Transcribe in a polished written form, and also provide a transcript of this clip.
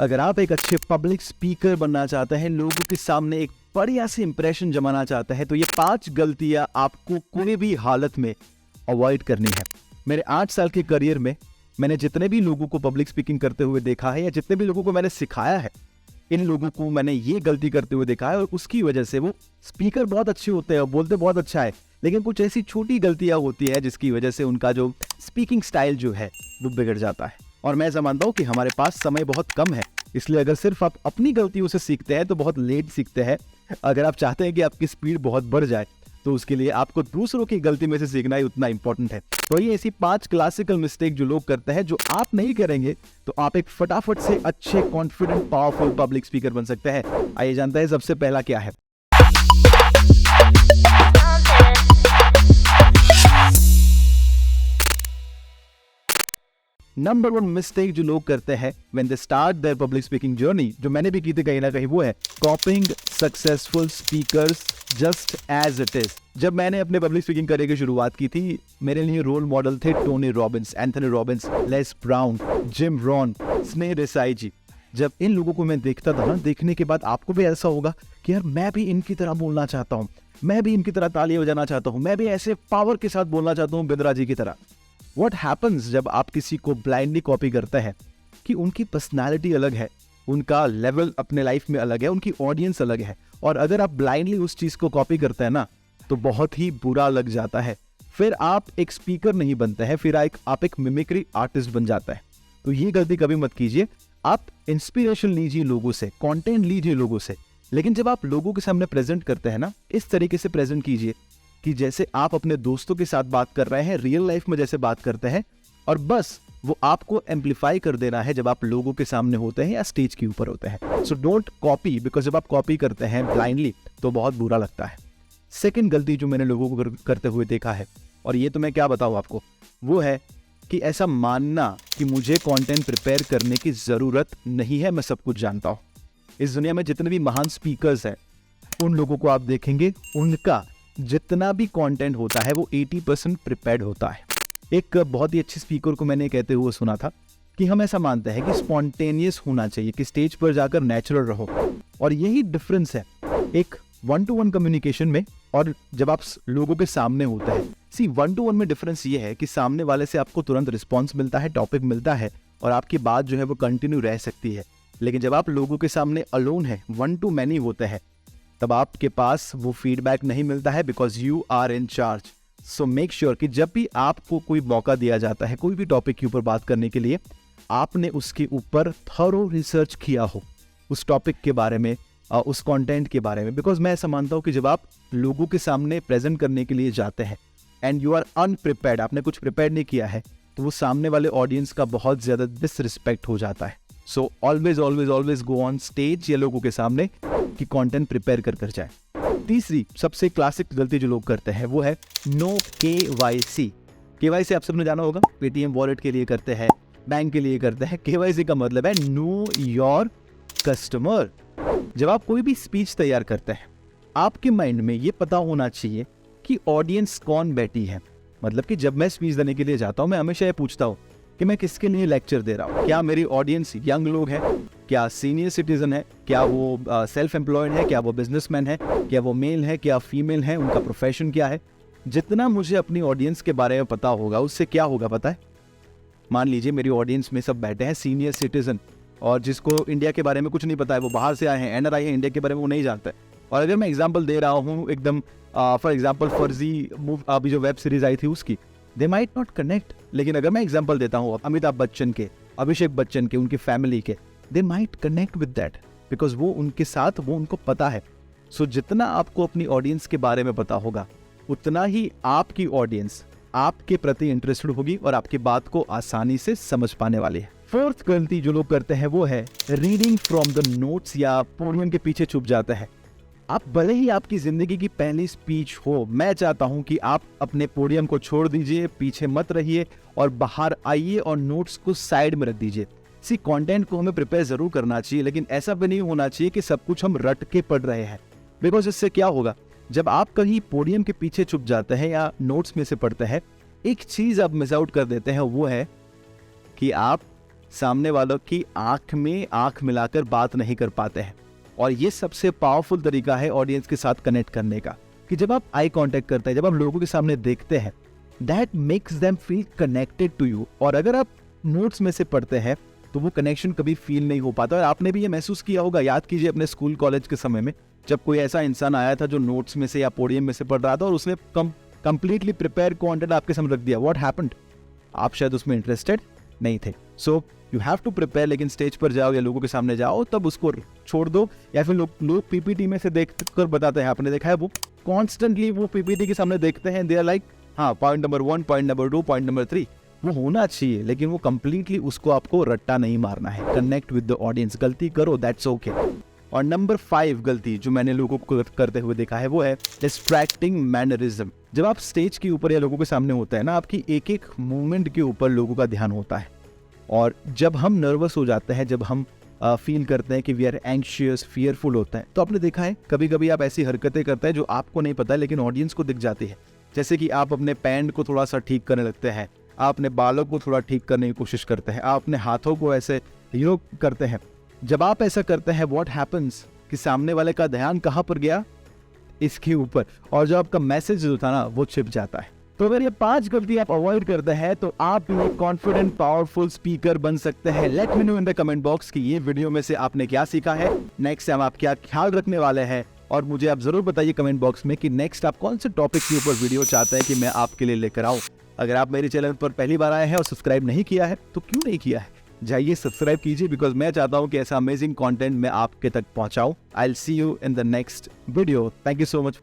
अगर आप एक अच्छे पब्लिक स्पीकर बनना चाहते हैं, लोगों के सामने एक बढ़िया सी इंप्रेशन जमाना चाहते हैं, तो ये 5 गलतियां आपको कोई भी हालत में अवॉइड करनी है। मेरे 8 साल के करियर में मैंने जितने भी लोगों को पब्लिक स्पीकिंग करते हुए देखा है या जितने भी लोगों को मैंने सिखाया है, इन लोगों को मैंने ये गलती करते हुए देखा है और उसकी वजह से वो स्पीकर बहुत अच्छे होते हैं और बोलते बहुत अच्छा है, लेकिन कुछ ऐसी छोटी गलतियां होती है जिसकी वजह से उनका जो स्पीकिंग स्टाइल जो है वो बिगड़ जाता है। और मैं समझता हूँ कि हमारे पास समय बहुत कम है, इसलिए अगर सिर्फ आप अपनी गलतियों से सीखते हैं तो बहुत लेट सीखते हैं। अगर आप चाहते हैं कि आपकी स्पीड बहुत बढ़ जाए तो उसके लिए आपको दूसरों की गलती में से सीखना ही उतना इंपॉर्टेंट है। तो ये ऐसी 5 क्लासिकल मिस्टेक जो लोग करते हैं, जो आप नहीं करेंगे तो आप एक फटाफट से अच्छे कॉन्फिडेंट पावरफुल पब्लिक स्पीकर बन सकते हैं। आइए जानते हैं सबसे पहला क्या है। नंबर 1 मिस्टेक जो लोग करते हैं when they start their public speaking journey, जो मैंने भी की थी कहीं ना कहीं, वो है copying successful speakers just as it is. जब मैंने अपने पब्लिक स्पीकिंग करियर की शुरुआत की थी, मेरे लिए रोल मॉडल थे Tony Robbins, Anthony Robbins, less brown, Jim Rohn, स्नेह देसाई जी। जब इन लोगों को मैं देखता था ना, देखने के बाद आपको भी ऐसा होगा कि यार मैं भी इनकी तरह बोलना चाहता हूँ, मैं भी इनकी तरह तालियां बजाना चाहता हूँ, मैं भी ऐसे पावर के साथ बोलना चाहता हूँ बिंद्रा जी की तरह। What happens जब आप किसी को ब्लाइंडली कॉपी करते हैं कि उनकी पर्सनालिटी अलग है, उनका लेवल अपने लाइफ में अलग है, उनकी ऑडियंस अलग है, और अगर आप ब्लाइंडली उस चीज को कॉपी करते हैं ना तो बहुत ही बुरा लग जाता है। फिर आप एक स्पीकर नहीं बनते हैं, फिर आप एक मिमिक्री आर्टिस्ट बन जाता है। तो ये गलती कभी मत कीजिए। आप इंस्पिरेशन लीजिए लोगों से, कंटेंट लीजिए लोगों से, लेकिन जब आप लोगों के सामने प्रेजेंट करते हैं ना, इस तरीके से प्रेजेंट कीजिए कि जैसे आप अपने दोस्तों के साथ बात कर रहे हैं, रियल लाइफ में जैसे बात करते हैं, और बस वो आपको एम्पलीफाई कर देना है जब आप लोगों के सामने होते हैं या स्टेज के ऊपर होते हैं। सो डोंट कॉपी, बिकॉज जब आप कॉपी करते हैं ब्लाइंडली तो बहुत बुरा लगता है। सेकंड गलती जो मैंने लोगों को करते हुए देखा है, और ये तो मैं क्या बताऊं आपको, वो है कि ऐसा मानना कि मुझे कंटेंट प्रिपेयर करने की जरूरत नहीं है, मैं सब कुछ जानता हूं। इस दुनिया में जितने भी महान स्पीकर्स हैं, उन लोगों को आप देखेंगे, उनका जितना भी कंटेंट होता है वो 80% प्रिपेयर्ड होता है। एक बहुत ही अच्छे स्पीकर को मैंने कहते हुए सुना था कि हम ऐसा मानते हैं कि स्पॉन्टेनियस होना चाहिए, कि स्टेज पर जाकर नेचुरल रहो, और यही डिफरेंस है एक 1-to-1 कम्युनिकेशन में और जब आप लोगों के सामने होते हैं। सी 1-to-1 में डिफरेंस ये है कि सामने वाले से आपको तुरंत रिस्पॉन्स मिलता है, टॉपिक मिलता है, और आपकी बात जो है वो कंटिन्यू रह सकती है। लेकिन जब आप लोगों के सामने अलोन है, 1-to-many होते हैं, तब आपके पास वो फीडबैक नहीं मिलता है, because you are in charge. So make sure कि जब भी आपको कोई मौका दिया जाता है कोई भी टॉपिक के ऊपर बात करने के लिए, आपने उसके ऊपर थॉरो रिसर्च किया हो, उस टॉपिक के बारे में, उस कंटेंट के बारे में। बिकॉज मैं ऐसा मानता हूं कि जब आप लोगों के सामने प्रेजेंट करने के लिए जाते हैं एंड यू आर अनप्रिपेयर्ड, आपने कुछ प्रिपेयर नहीं किया है, तो वो सामने वाले ऑडियंस का बहुत ज्यादा डिसरिस्पेक्ट हो जाता है। So always always always go on stage या लोगों के सामने कि कंटेंट प्रिपेयर कर जाए। तीसरी सबसे क्लासिक गलती जो लोग करते हैं वो है नो KYC। KYC आप सबने जाना होगा, पेटीएम वॉलेट के लिए करते हैं, बैंक के लिए करते हैं। KYC का मतलब है नो योर कस्टमर। जब आप कोई भी स्पीच तैयार करते हैं, आपके माइंड में ये पता होना चाहिए कि ऑडियंस कौन बैठी है। मतलब कि जब मैं स्पीच देने के लिए जाता हूँ, मैं हमेशा ये पूछता हूँ कि मैं किसके लिए लेक्चर दे रहा हूँ। क्या मेरी ऑडियंस यंग लोग हैं, क्या सीनियर सिटीजन है, क्या वो सेल्फ एम्प्लॉयड है, क्या वो बिजनेसमैन है, क्या वो मेल है, क्या फीमेल है, उनका प्रोफेशन क्या है। जितना मुझे अपनी ऑडियंस के बारे में पता होगा, उससे क्या होगा पता है। मान लीजिए मेरी ऑडियंस में सब बैठे हैं सीनियर सिटीजन, और जिसको इंडिया के बारे में कुछ नहीं पता है, वो बाहर से आए हैं, NRI है, इंडिया के बारे में वो नहीं जानता है। और अगर मैं एग्जाम्पल दे रहा हूँ एकदम फॉर एग्जाम्पल फर्जी अभी जो वेब सीरीज आई थी उसकी, दे माइट नॉट कनेक्ट। लेकिन अगर मैं एग्जाम्पल देता हूँ अमिताभ बच्चन के, अभिषेक बच्चन के, उनकी फैमिली के, they might connect with that, because वो उनके साथ, वो उनको पता है। सो जितना आपको अपनी ऑडियंस के बारे में पता होगा, उतना ही आपकी ऑडियंस आपके प्रति इंटरेस्टेड होगी और आपकी बात को आसानी से समझ पाने वाली है। फोर्थ गलती जो लोग करते हैं वो है रीडिंग फ्रॉम द नोट्स, या पोडियम के पीछे छुप जाते हैं। आप भले ही आपकी जिंदगी की पहली स्पीच हो, मैं चाहता हूं कि आप अपने पोडियम को छोड़ दीजिए, पीछे मत रहिए और बाहर आइए और नोट्स को साइड में रख दीजिए। सी कंटेंट को हमें प्रिपेयर जरूर करना चाहिए, लेकिन ऐसा भी नहीं होना चाहिए कि सब कुछ हम रट के पढ़ रहे हैं। बिकॉज इससे क्या होगा, जब आप कहीं पोडियम के पीछे छुप जाते हैं या नोट्स में से पढ़ते हैं, एक चीज आप मिस आउट कर देते हैं, वो है कि आप सामने वालों की आंख में आंख मिलाकर बात नहीं कर पाते हैं। और ये सबसे पावरफुल तरीका है ऑडियंस के साथ कनेक्ट करने का, कि जब आप आई कांटेक्ट करते हैं, जब आप लोगों के सामने देखते हैं, that makes them feel connected to you. और अगर आप नोट्स में से पढ़ते हैं तो वो कनेक्शन कभी फील नहीं हो पाता। और आपने भी ये महसूस किया होगा, याद कीजिए अपने स्कूल कॉलेज के समय में, जब कोई ऐसा इंसान आया था जो नोट्स में से या पोडियम में से पढ़ रहा था और उसने कंप्लीटली प्रिपेयर कंटेंट आपके सामने रख दिया। What happened? आप शायद उसमें इंटरेस्टेड नहीं थे। So you have to prepare, लेकिन स्टेज पर जाओ या लोगों के सामने जाओ तब उसको छोड़ दो। या फिर लोग पीपीटी में से देख कर बताते हैं, आपने देखा है, वो कॉन्स्टेंटली वो पीपीटी के सामने देखते हैं, दे आर लाइक हाँ point number 1, point number 2, point number 3, वो होना चाहिए, लेकिन वो कंप्लीटली उसको आपको रट्टा नहीं मारना है। कनेक्ट विद द ऑडियंस, गलती करो, दैट्स ओके। और नंबर 5 गलती जो मैंने लोगों को करते हुए देखा है वो है डिस्ट्रैक्टिंग मैनरिज्म। जब आप स्टेज के ऊपर या लोगों के सामने होते हैं ना, आपकी एक एक मूवमेंट के ऊपर लोगों का ध्यान होता है। और जब हम नर्वस हो जाते हैं, जब हम फील करते हैं कि वी आर एंग्शियस, फियरफुल होता है, तो आपने देखा है कभी कभी आप ऐसी हरकतें करते हैं जो आपको नहीं पता है लेकिन ऑडियंस को दिख जाती है। जैसे कि आप अपने पैंट को थोड़ा सा ठीक करने लगते हैं, आप अपने बालों को थोड़ा ठीक करने की कोशिश करते हैं, आप अपने हाथों को ऐसे करते हैं। जब आप ऐसा करते हैं, व्हाट हैपन्स कि सामने वाले का ध्यान कहाँ पर गया? इसके ऊपर, और जो आपका मैसेज जो था ना वो छिप जाता है। तो अगर ये 5 गलती आप अवॉइड करते हैं तो आप भी एक कॉन्फिडेंट पावरफुल स्पीकर बन सकते हैं। Let me know in the comment box कि ये वीडियो में से आपने क्या सीखा है, नेक्स्ट टाइम आप क्या ख्याल रखने वाले हैं, और मुझे आप जरूर बताइए कमेंट बॉक्स में कि नेक्स्ट आप कौन से टॉपिक के ऊपर वीडियो चाहते हैं कि मैं आपके लिए लेकर आऊं। अगर आप मेरे चैनल पर पहली बार आए हैं और सब्सक्राइब नहीं किया है तो क्यों नहीं किया है, जाइए सब्सक्राइब कीजिए, बिकॉज मैं चाहता हूं कि ऐसा अमेजिंग कंटेंट मैं आपके तक पहुंचाऊं। I will see you in the next video. Thank you so much.